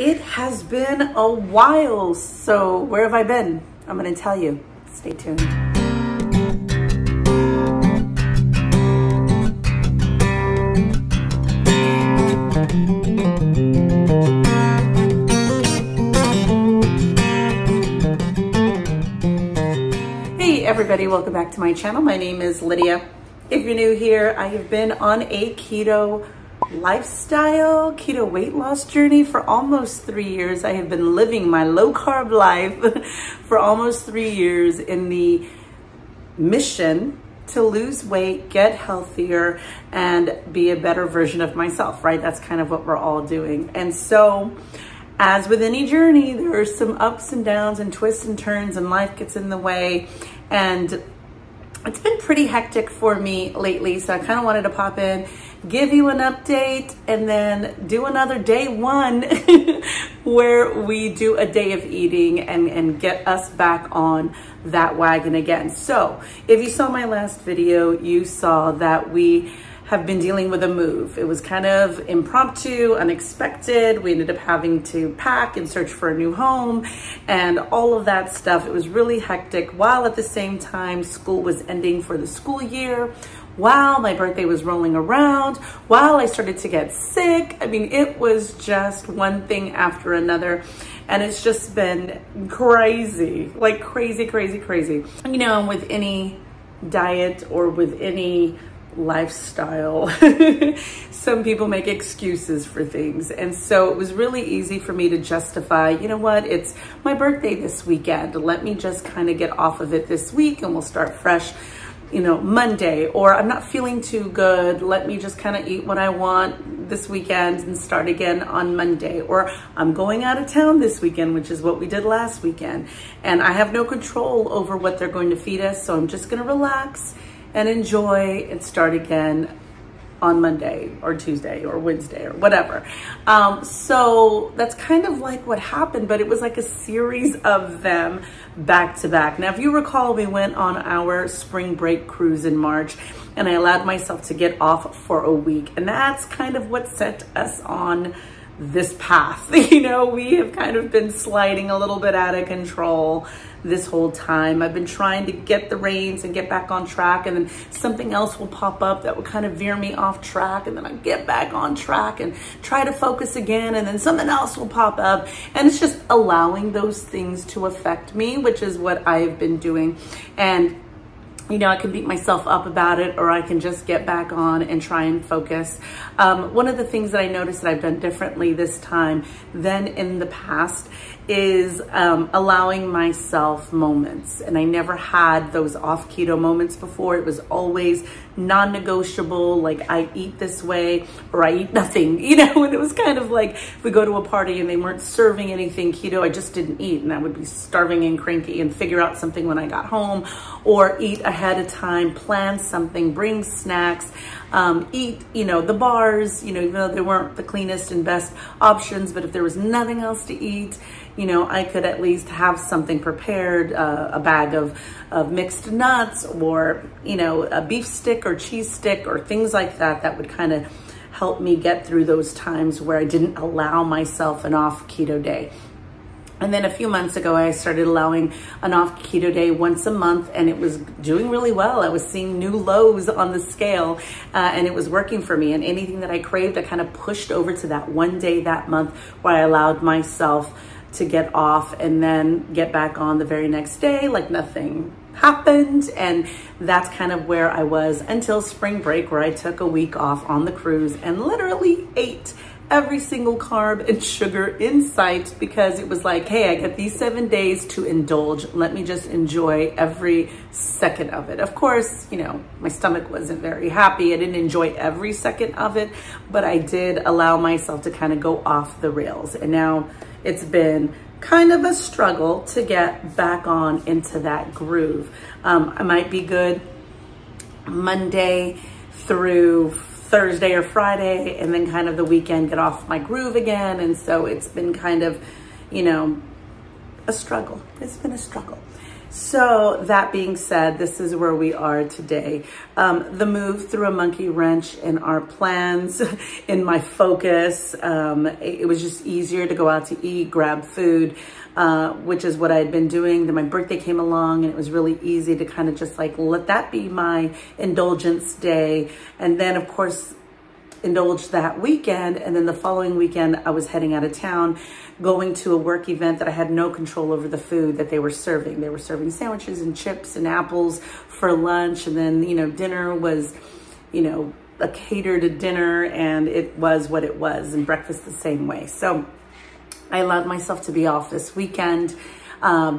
It has been a while, so where have I been? I'm gonna tell you. Stay tuned. Hey everybody, welcome back to my channel. My name is Lydia. If you're new here, I have been on a keto lifestyle, keto weight loss journey for almost 3 years. I have been living my low carb life for almost 3 years in the mission to lose weight, get healthier, and be a better version of myself, right? That's kind of what we're all doing. And so, as with any journey, there are some ups and downs and twists and turns, and life gets in the way. And it's been pretty hectic for me lately, so I kind of wanted to pop in, give you an update, and then do another day one where we do a day of eating and get us back on that wagon again. So if you saw my last video, you saw that we have been dealing with a move. It was kind of impromptu, unexpected. We ended up having to pack and search for a new home and all of that stuff. It was really hectic, while at the same time school was ending for the school year, while my birthday was rolling around, while I started to get sick. I mean, it was just one thing after another. And it's just been crazy, like crazy, crazy, crazy. You know, with any diet or with any lifestyle, some people make excuses for things. And so it was really easy for me to justify, you know what, it's my birthday this weekend. Let me just kind of get off of it this week and we'll start fresh, you know, Monday. Or I'm not feeling too good. Let me just kind of eat what I want this weekend and start again on Monday. Or I'm going out of town this weekend, which is what we did last weekend. And I have no control over what they're going to feed us. So I'm just going to relax and enjoy and start again on Monday or Tuesday or Wednesday or whatever. So that's kind of like what happened, but it was like a series of them back to back. Now, if you recall, we went on our spring break cruise in March, and I allowed myself to get off for a week. And that's kind of what set us on this path. You know, we have kind of been sliding a little bit out of control this whole time. I've been trying to get the reins and get back on track, and then something else will pop up that will kind of veer me off track, and then I get back on track and try to focus again, and then something else will pop up. And it's just allowing those things to affect me, which is what I've been doing. And you know, I can beat myself up about it, or I can just get back on and try and focus. One of the things that I noticed that I've done differently this time than in the past is allowing myself moments. And I never had those off keto moments before. It was always non-negotiable, like I eat this way or I eat nothing, you know. And it was kind of like, if we go to a party and they weren't serving anything keto, I just didn't eat, and I would be starving and cranky and figure out something when I got home, or eat ahead of time, plan something, bring snacks, eat, you know, the bars, you know, even though they weren't the cleanest and best options, but if there was nothing else to eat, you know, I could at least have something prepared, a bag of mixed nuts, or, you know, a beef stick or cheese stick or things like that, that would kind of help me get through those times where I didn't allow myself an off keto day. And then a few months ago, I started allowing an off keto day once a month, and it was doing really well. I was seeing new lows on the scale, and it was working for me. And anything that I craved, I kind of pushed over to that one day that month where I allowed myself to get off and then get back on the very next day like nothing happened. And that's kind of where I was until spring break, where I took a week off on the cruise and literally ate every single carb and sugar in sight, because it was like, hey, I get these 7 days to indulge. Let me just enjoy every second of it. Of course, you know, my stomach wasn't very happy. I didn't enjoy every second of it, but I did allow myself to kind of go off the rails. And now it's been kind of a struggle to get back on into that groove. I might be good Monday through Thursday or Friday, and then kind of the weekend get off my groove again. And so it's been kind of, you know, a struggle. It's been a struggle. So that being said, this is where we are today. The move threw a monkey wrench in our plans, in my focus. It was just easier to go out to eat, grab food, which is what I had been doing. Then my birthday came along and it was really easy to kind of just like, let that be my indulgence day. And then of course, indulge that weekend. And then the following weekend, I was heading out of town, going to a work event that I had no control over the food that they were serving. They were serving sandwiches and chips and apples for lunch. And then, you know, dinner was, you know, a catered dinner, and it was what it was, and breakfast the same way. So I allowed myself to be off this weekend.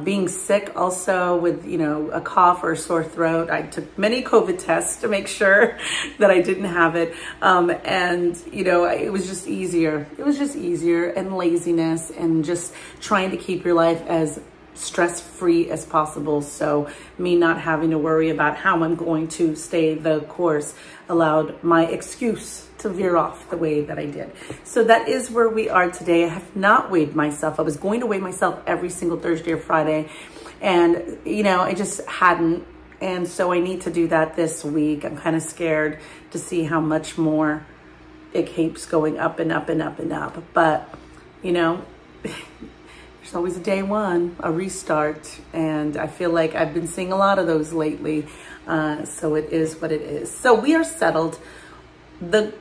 Being sick also with, you know, a cough or a sore throat. I took many COVID tests to make sure that I didn't have it. And, you know, it was just easier. It was just easier, and laziness, and just trying to keep your life as stress-free as possible. So me not having to worry about how I'm going to stay the course allowed my excuse to veer off the way that I did. So that is where we are today. I have not weighed myself. I was going to weigh myself every single Thursday or Friday, and you know, I just hadn't. And so I need to do that this week. I'm kind of scared to see how much more it keeps going up and up and up and up. But you know, there's always a day one, a restart. And I feel like I've been seeing a lot of those lately. So it is what it is. So we are settled. The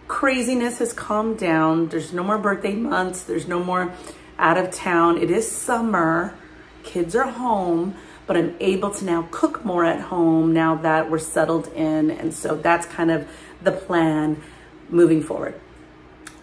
craziness has calmed down. There's no more birthday months. There's no more out of town. It is summer. Kids are home, but I'm able to now cook more at home now that we're settled in. And so that's kind of the plan moving forward.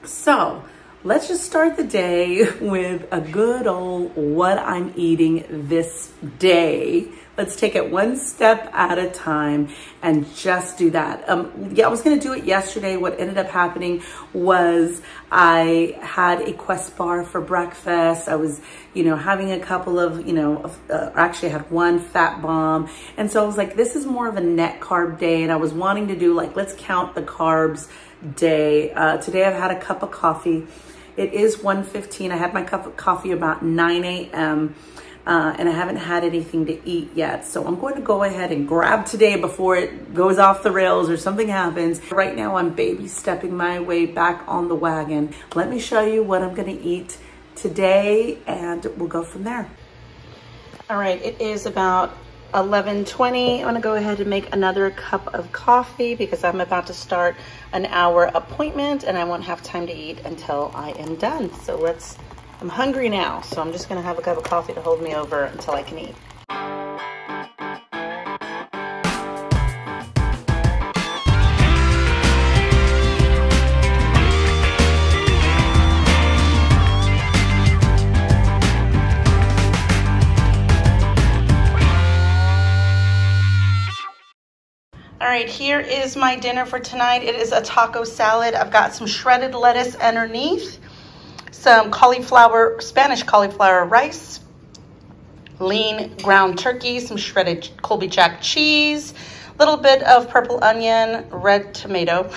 So let's just start the day with a good old what I'm eating this day. Let's take it one step at a time and just do that. Yeah, I was gonna do it yesterday. What ended up happening was I had a Quest bar for breakfast. I was, you know, having a couple of, you know, actually I had one fat bomb. And so I was like, this is more of a net carb day. And I was wanting to do like, let's count the carbs day. Today I've had a cup of coffee. It is 1:15. I had my cup of coffee about 9 a.m. And I haven't had anything to eat yet. So I'm going to go ahead and grab today before it goes off the rails or something happens. Right now I'm baby stepping my way back on the wagon. Let me show you what I'm gonna eat today and we'll go from there. All right, it is about 11:20. I'm gonna go ahead and make another cup of coffee because I'm about to start an hour appointment and I won't have time to eat until I am done. So I'm hungry now, so I'm just gonna have a cup of coffee to hold me over until I can eat. All right, here is my dinner for tonight. It is a taco salad. I've got some shredded lettuce underneath, some cauliflower, Spanish cauliflower rice, lean ground turkey, some shredded Colby Jack cheese, a little bit of purple onion, red tomato,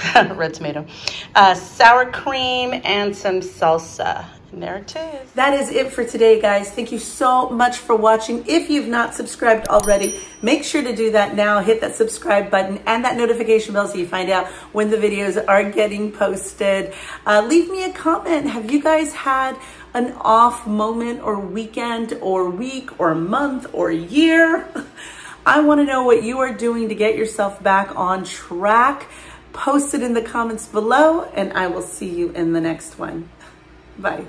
sour cream, and some salsa. And there it is. That is it for today, guys. Thank you so much for watching. If you've not subscribed already, make sure to do that now. Hit that subscribe button and that notification bell so you find out when the videos are getting posted. Leave me a comment. Have you guys had an off moment or weekend or week or month or year? I want to know what you are doing to get yourself back on track. Post it in the comments below and I will see you in the next one. Bye.